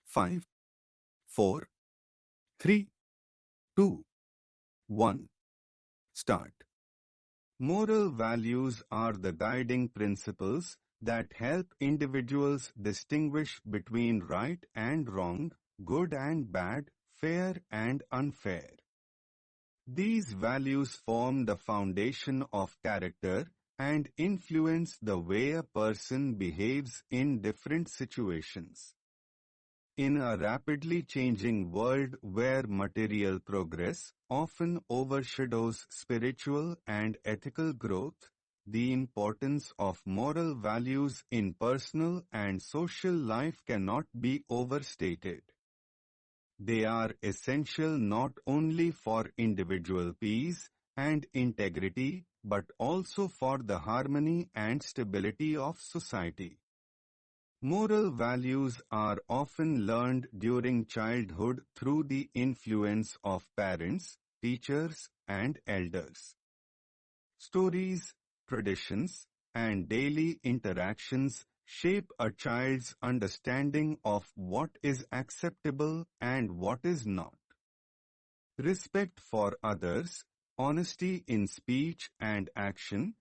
5, 4, 3, 2, 1. Start. Moral values are the guiding principles that help individuals distinguish between right and wrong, good and bad, fair and unfair. These values form the foundation of character and influence the way a person behaves in different situations. In a rapidly changing world where material progress often overshadows spiritual and ethical growth, the importance of moral values in personal and social life cannot be overstated. They are essential not only for individual peace and integrity but also for the harmony and stability of society. Moral values are often learned during childhood through the influence of parents, teachers, and elders. Stories, traditions, and daily interactions shape a child's understanding of what is acceptable and what is not. Respect for others, honesty in speech and action,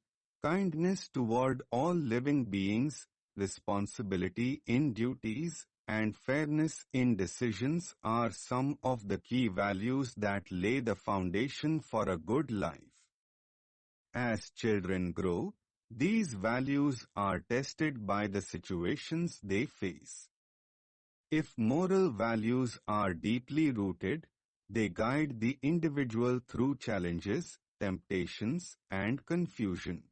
kindness toward all living beings, responsibility in duties, and fairness in decisions are some of the key values that lay the foundation for a good life. As children grow, these values are tested by the situations they face. If moral values are deeply rooted, they guide the individual through challenges, temptations, and confusion.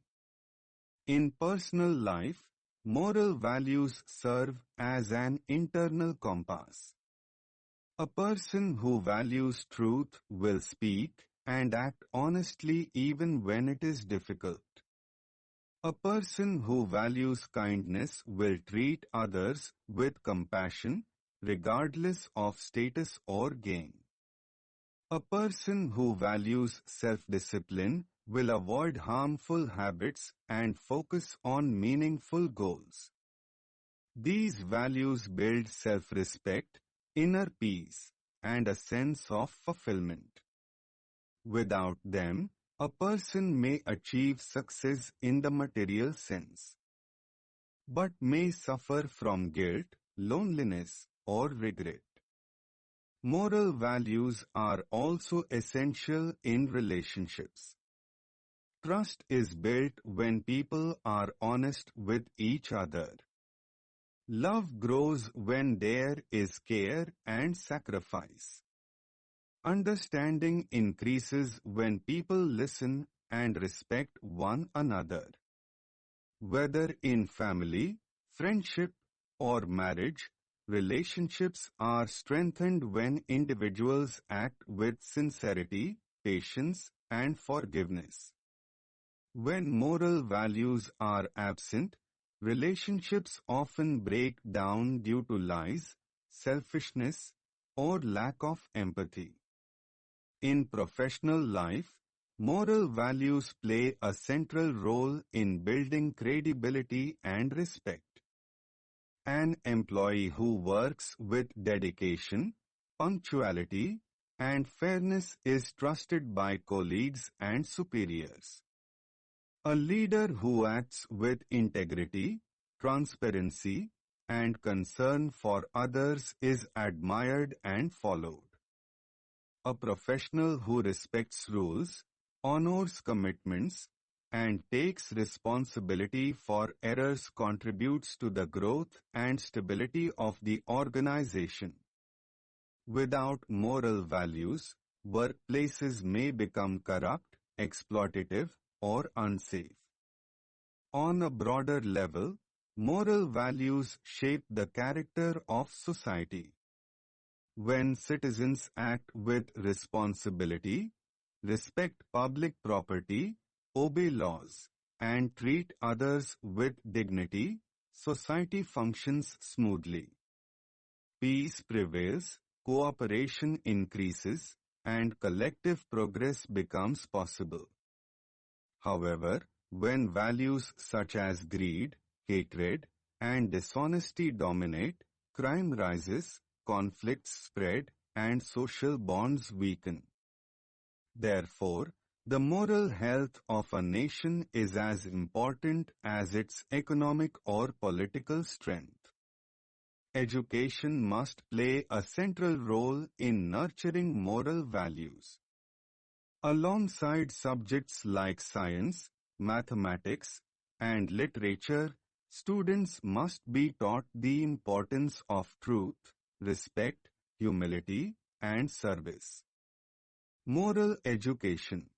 In personal life, moral values serve as an internal compass. A person who values truth will speak and act honestly even when it is difficult. A person who values kindness will treat others with compassion, regardless of status or gain. A person who values self-discipline will avoid harmful habits and focus on meaningful goals. These values build self-respect, inner peace, and a sense of fulfillment. Without them, a person may achieve success in the material sense, but may suffer from guilt, loneliness, or regret. Moral values are also essential in relationships. Trust is built when people are honest with each other. Love grows when there is care and sacrifice. Understanding increases when people listen and respect one another. Whether in family, friendship, or marriage, relationships are strengthened when individuals act with sincerity, patience, and forgiveness. When moral values are absent, relationships often break down due to lies, selfishness, or lack of empathy. In professional life, moral values play a central role in building credibility and respect. An employee who works with dedication, punctuality, and fairness is trusted by colleagues and superiors. A leader who acts with integrity, transparency, and concern for others is admired and followed. A professional who respects rules, honors commitments, and takes responsibility for errors contributes to the growth and stability of the organization. Without moral values, workplaces may become corrupt, exploitative, or unsafe. On a broader level, moral values shape the character of society. When citizens act with responsibility, respect public property, obey laws, and treat others with dignity, society functions smoothly. Peace prevails, cooperation increases, and collective progress becomes possible. However, when values such as greed, hatred, and dishonesty dominate, crime rises, conflicts spread and social bonds weaken. Therefore, the moral health of a nation is as important as its economic or political strength. Education must play a central role in nurturing moral values. Alongside subjects like science, mathematics, and literature, students must be taught the importance of truth, respect, humility, and service. Moral education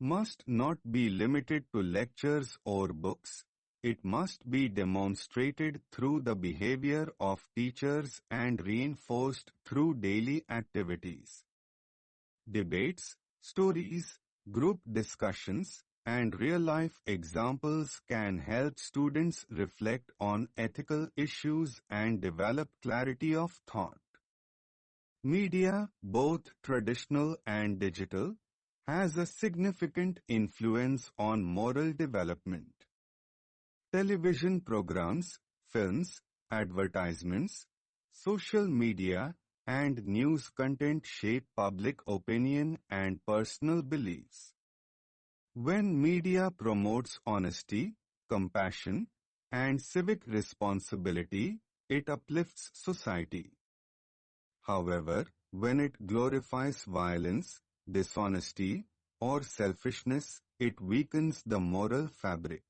must not be limited to lectures or books. It must be demonstrated through the behavior of teachers and reinforced through daily activities. Debates, stories, group discussions, and real-life examples can help students reflect on ethical issues and develop clarity of thought. Media, both traditional and digital, has a significant influence on moral development. Television programs, films, advertisements, social media, and news content shape public opinion and personal beliefs. When media promotes honesty, compassion, and civic responsibility, it uplifts society. However, when it glorifies violence, dishonesty, or selfishness, it weakens the moral fabric.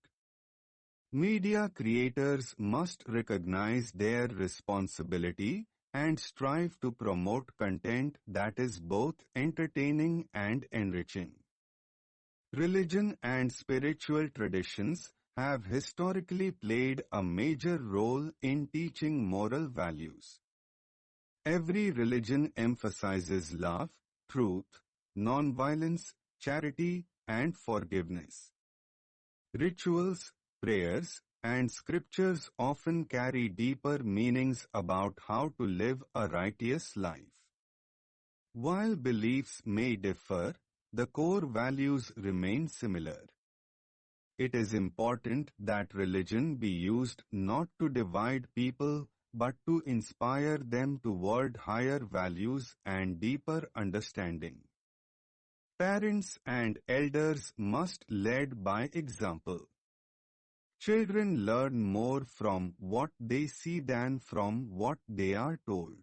Media creators must recognize their responsibility and strive to promote content that is both entertaining and enriching. Religion and spiritual traditions have historically played a major role in teaching moral values. Every religion emphasizes love, truth, non-violence, charity, and forgiveness. Rituals, prayers, and scriptures often carry deeper meanings about how to live a righteous life. While beliefs may differ, the core values remain similar. It is important that religion be used not to divide people but to inspire them toward higher values and deeper understanding. Parents and elders must lead by example. Children learn more from what they see than from what they are told.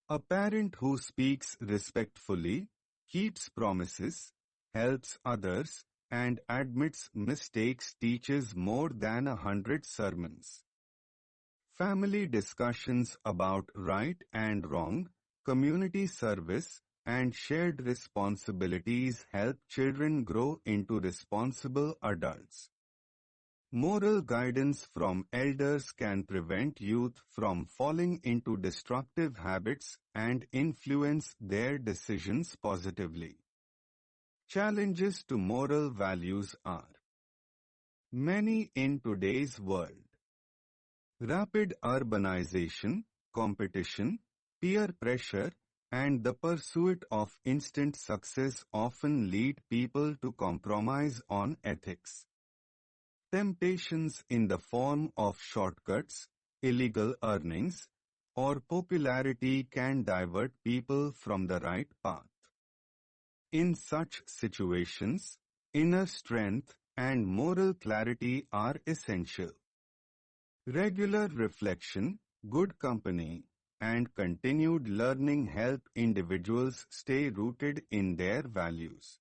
A parent who speaks respectfully, keeps promises, helps others, and admits mistakes teaches more than 100 sermons. Family discussions about right and wrong, community service, and shared responsibilities help children grow into responsible adults. Moral guidance from elders can prevent youth from falling into destructive habits and influence their decisions positively. Challenges to moral values are many in today's world. Rapid urbanization, competition, peer pressure, and the pursuit of instant success often lead people to compromise on ethics. Temptations in the form of shortcuts, illegal earnings, or popularity can divert people from the right path. In such situations, inner strength and moral clarity are essential. Regular reflection, good company, and continued learning help individuals stay rooted in their values.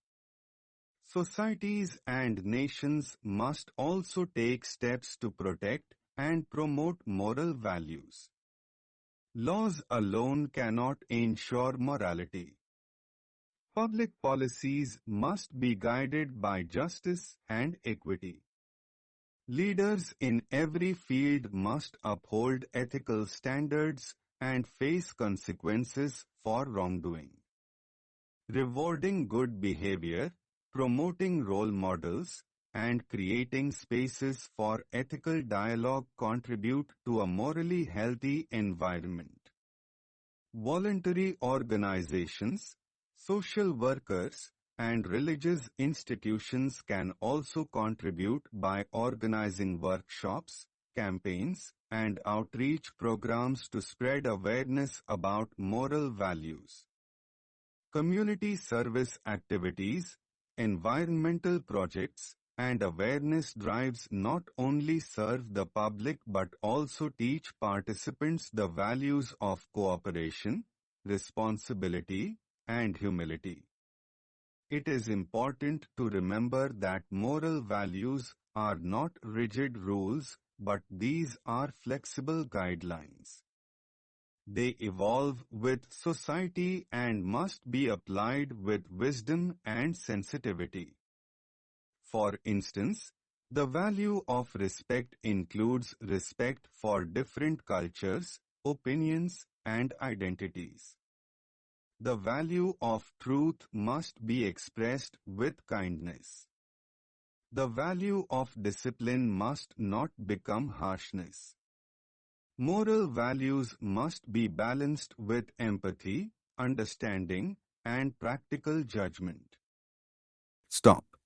Societies and nations must also take steps to protect and promote moral values. Laws alone cannot ensure morality. Public policies must be guided by justice and equity. Leaders in every field must uphold ethical standards and face consequences for wrongdoing. Rewarding good behavior, promoting role models, and creating spaces for ethical dialogue contribute to a morally healthy environment. Voluntary organizations, social workers, and religious institutions can also contribute by organizing workshops, campaigns, and outreach programs to spread awareness about moral values. Community service activities, environmental projects, and awareness drives not only serve the public but also teach participants the values of cooperation, responsibility, and humility. It is important to remember that moral values are not rigid rules, but these are flexible guidelines. They evolve with society and must be applied with wisdom and sensitivity. For instance, the value of respect includes respect for different cultures, opinions, and identities. The value of truth must be expressed with kindness. The value of discipline must not become harshness. Moral values must be balanced with empathy, understanding, and practical judgment. Stop.